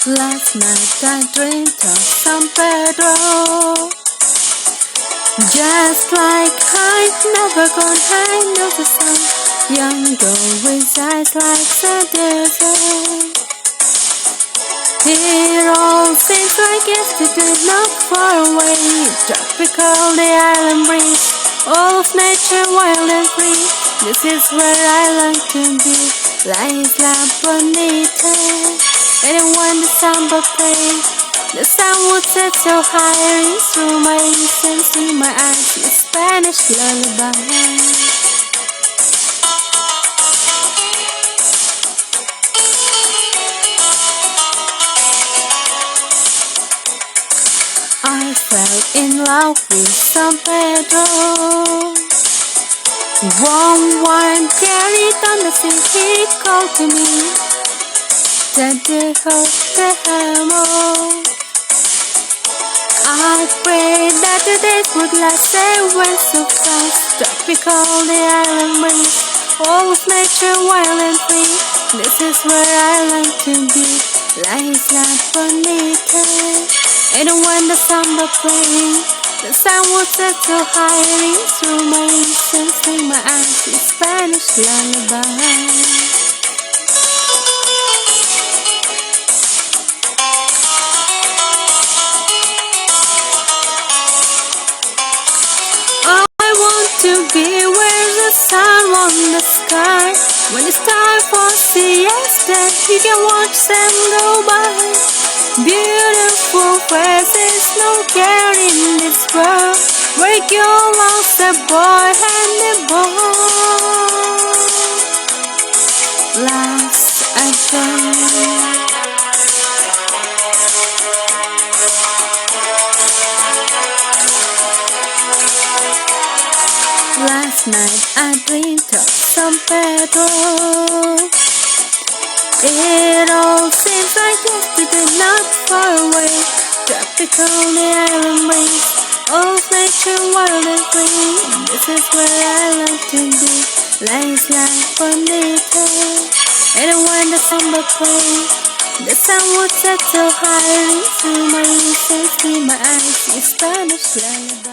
Last night I dreamed of San Pedro, just like I'd never gone high of the sun. Young girl with eyes like the desert. It all seems like yesterday, not far away. Tropical, the island breeze, all of nature wild and free. This is where I long to be, La Isla Bonita. And when the samba played, the sun would set so high, through my ears and through my eyes, a Spanish lullaby. I fell in love with San Pedro. Warm wine carried on the sea, he called to me. Te amo. I prayed that the days would last, they went so fast. Tropical, the island breeze, all of nature wild and free. This is where I long to be, La Isla Bonita. And when the samba played, the sun would set so high, through my ears and through my eyes, a Spanish lullaby. To be where the sun on the sky. When it's time for siesta, you can watch them go by. Beautiful faces, no care in this world, where you lost a boy and a boy. Last again. Last night I dreamed of San Pedro. It all seems like yesterday, not far away. Tropical, the island breeze, all of nature wild and free. This is where I long to be, La Isla Bonita. And when the samba played, the sun would set so high, through my ears and through my eyes, a Spanish lullaby.